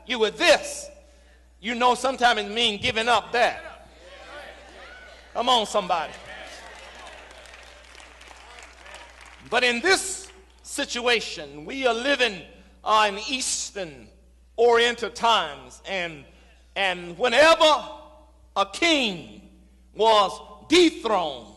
you with this, you know sometimes it means giving up that. Come on, somebody. But in this situation, we are living in Eastern Oriental times, and whenever a king was dethroned,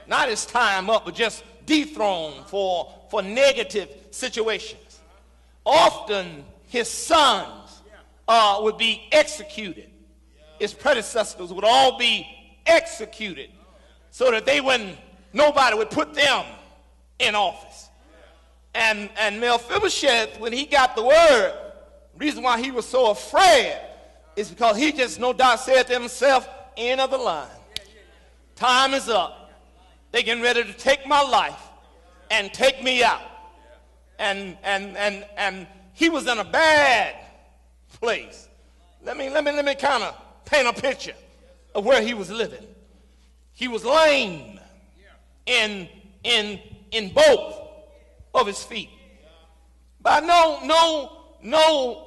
not his time up, but just dethroned for negative situations, often his sons would be executed. His predecessors would all be executed so that nobody would put them in office. And Mephibosheth, when he got the word, the reason why he was so afraid is because he just no doubt said to himself, end of the line. Time is up. They're getting ready to take my life and take me out. And he was in a bad place. Let me kind of paint a picture of where he was living. He was lame in both of his feet. By no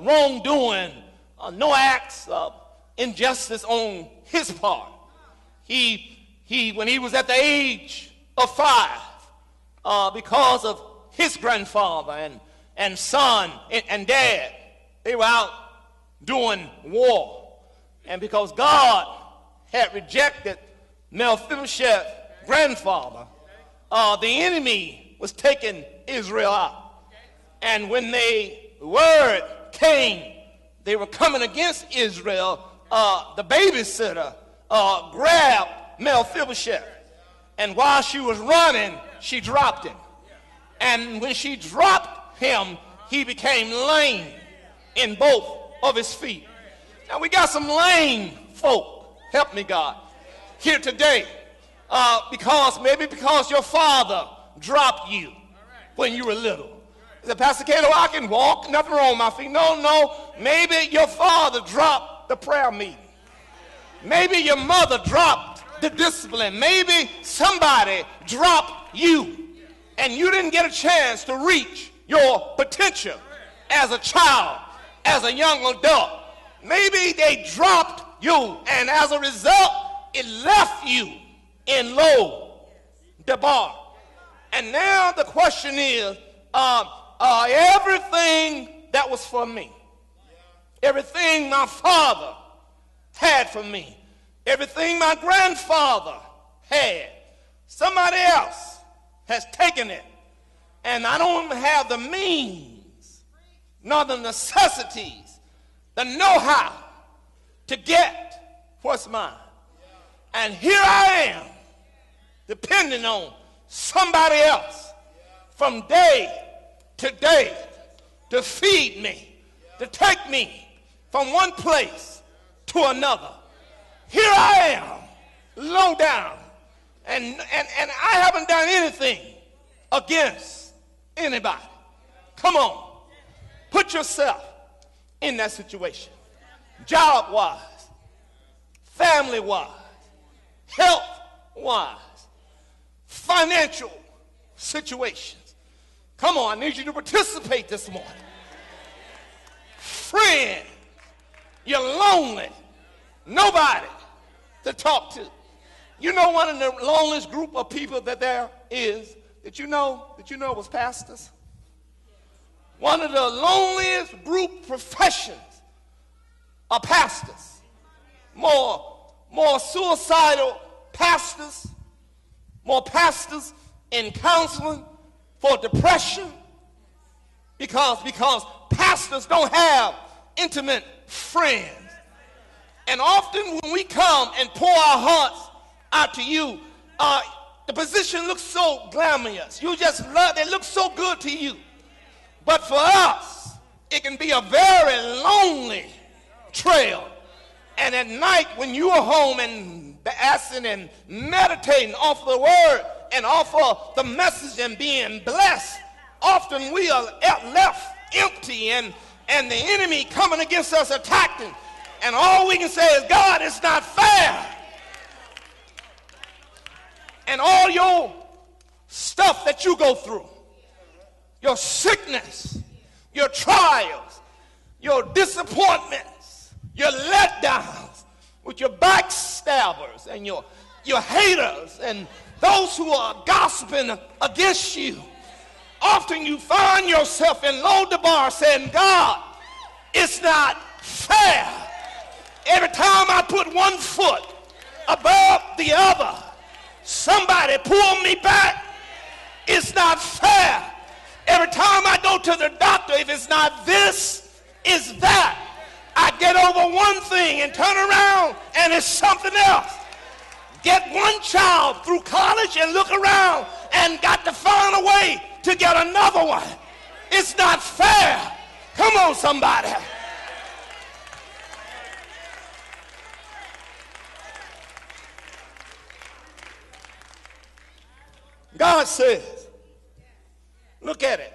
wrongdoing, no acts of injustice on his part. He when he was at the age of 5, because of his grandfather and son and dad, they were out doing war. And because God had rejected Mephibosheth's grandfather, the enemy was taking Israel out. And when the word came, they were coming against Israel, the babysitter grabbed Mephibosheth. And while she was running, she dropped him. And when she dropped him, he became lame in both of his feet. Now we got some lame folk, help me God, here today. Because your father dropped you when you were little. He said, Pastor Cato, I can walk, nothing wrong with my feet. No, maybe your father dropped the prayer meeting. Maybe your mother dropped the discipline. Maybe somebody dropped you and you didn't get a chance to reach your potential as a child, as a young adult. Maybe they dropped you, and as a result, it left you in low DEBAR. And now the question is, everything that was for me, everything my father had for me, everything my grandfather had, somebody else has taken it, and I don't have the means, nor the necessities, the know-how to get what's mine. And here I am, depending on somebody else from day to day to feed me, to take me from one place to another. Here I am, low down, and I haven't done anything against anybody. Come on, put yourself in that situation. Job-wise, family-wise, health-wise, financial situations. Come on, I need you to participate this morning. Friend, you're lonely. Nobody to talk to. You know one of the loneliest group of people that there is that you know was pastors? One of the loneliest group professions are pastors. More suicidal pastors, more pastors in counseling for depression, because pastors don't have intimate friends. And often when we come and pour our hearts out to you, the position looks so glamorous. You just love, it looks so good to you. But for us, it can be a very lonely trail. And at night when you are home and asking and meditating off the word and off of the message and being blessed, often we are left empty and the enemy coming against us attacking. And all we can say is, God, it's not fair. And all your stuff that you go through, your sickness, your trials, your disappointment, disappointments, your letdowns, with your backstabbers and your haters and those who are gossiping against you, often you find yourself in DEBAR saying, God, it's not fair. Every time I put one foot above the other, somebody pull me back. It's not fair. Every time I go to the doctor, if it's not this, it's that. I get over one thing and turn around and it's something else. Get one child through college and look around and got to find a way to get another one. It's not fair. Come on, somebody. God says, look at it.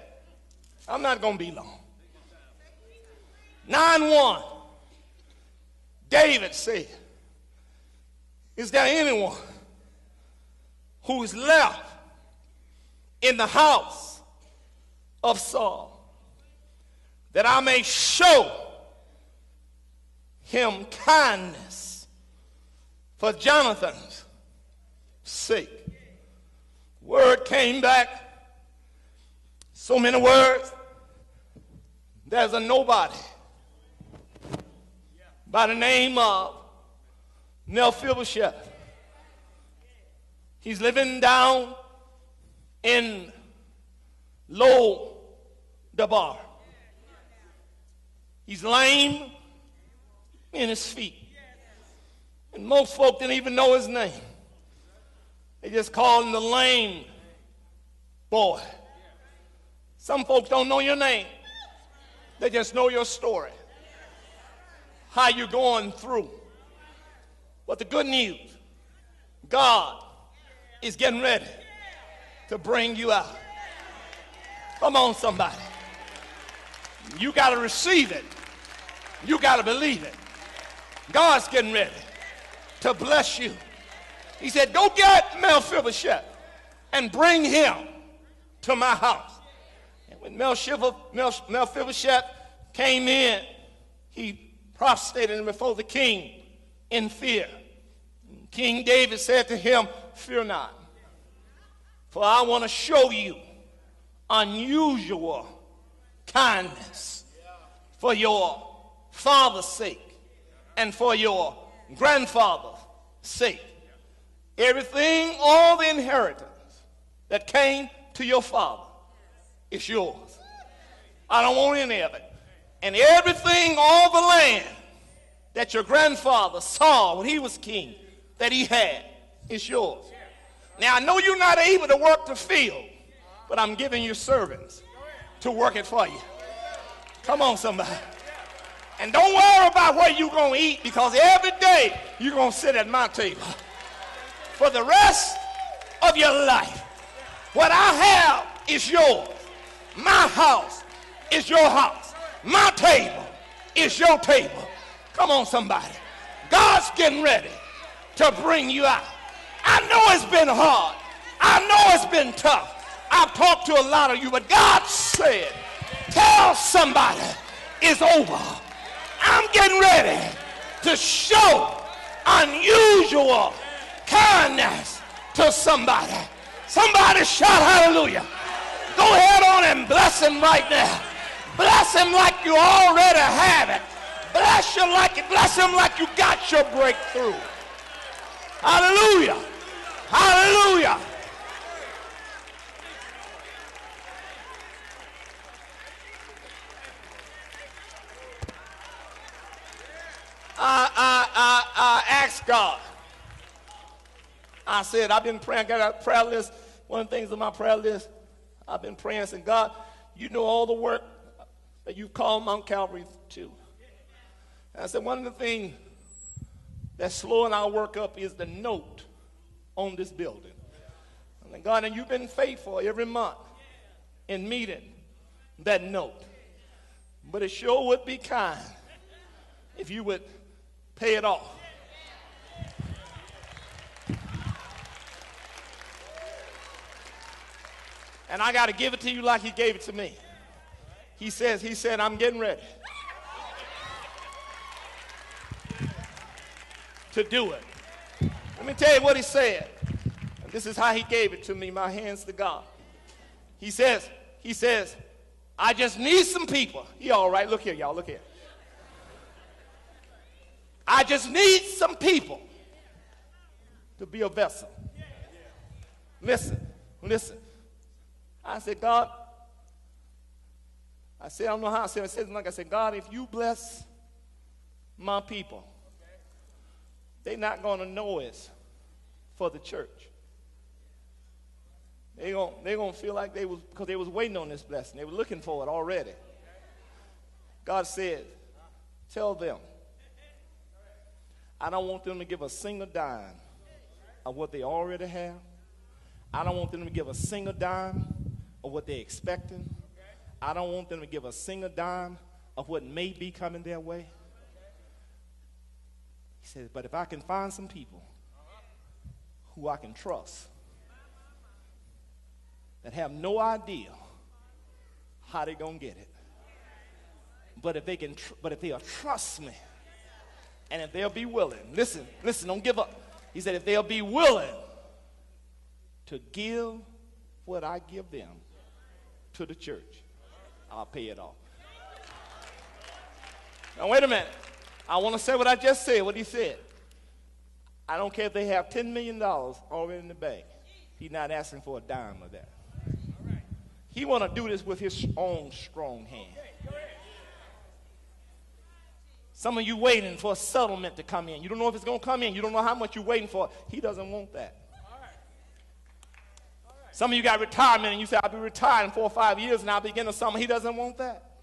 I'm not going to be long. 9:1. David said, is there anyone who is left in the house of Saul that I may show him kindness for Jonathan's sake? Word came back, so many words. There's a nobody by the name of Mephibosheth. He's living down in DEBAR. He's lame in his feet. And most folk didn't even know his name. They just called him the lame boy. Some folks don't know your name. They just know your story, how you're going through. But the good news, God is getting ready to bring you out. Come on, somebody. You got to receive it. You got to believe it. God's getting ready to bless you. He said, go get Mephibosheth and bring him to my house. And when Mephibosheth came in, he prostrated before the king in fear. King David said to him, fear not, for I want to show you unusual kindness for your father's sake and for your grandfather's sake. Everything, all the inheritance that came to your father is yours. I don't want any of it. And everything, all the land that your grandfather saw when he was king, that he had, is yours. Now, I know you're not able to work the field, but I'm giving you servants to work it for you. Come on, somebody. And don't worry about what you're going to eat, because every day you're going to sit at my table for the rest of your life. What I have is yours. My house is your house. My table is your table. Come on, somebody. God's getting ready to bring you out. I know it's been hard. I know it's been tough. I've talked to a lot of you, but God said, tell somebody it's over. I'm getting ready to show unusual kindness to somebody. Somebody shout hallelujah. Go ahead on and bless him right now. Bless him like you already have it. Bless him like you got your breakthrough. Hallelujah. Hallelujah. I asked God. I said, I've been praying, I got a prayer list. One of the things on my prayer list, I've been praying, saying, God, you know all the work that you've called Mount Calvary to. And I said, one of the things that's slowing our work up is the note on this building. I said, God, and you've been faithful every month in meeting that note. But it sure would be kind if you would pay it off. And I got to give it to you like he gave it to me. He said, I'm getting ready to do it. Let me tell you what he said. And this is how he gave it to me, my hands to God. He says, I just need some people. He all right, look here, y'all, look here. I just need some people to be a vessel. Listen. I said, God, I don't know how I said it. I said, God, if you bless my people, they're not going to know it's for the church. They're going to feel like because they was waiting on this blessing. They were looking for it already. God said, tell them, I don't want them to give a single dime of what they already have. I don't want them to give a single dime of what they're expecting. I don't want them to give a single dime of what may be coming their way. He says, but if I can find some people who I can trust that have no idea how they're going to get it, but if they'll trust me, and if they'll be willing, listen, don't give up. He said, if they'll be willing to give what I give them to the church, I'll pay it off. Now, wait a minute. I want to say what I just said, what he said. I don't care if they have $10 million already in the bank. He's not asking for a dime of that. He want to do this with his own strong hand. Some of you waiting for a settlement to come in. You don't know if it's going to come in. You don't know how much you're waiting for. He doesn't want that. Some of you got retirement and you say, I'll be retired in 4 or 5 years and I'll begin to summer. He doesn't want that.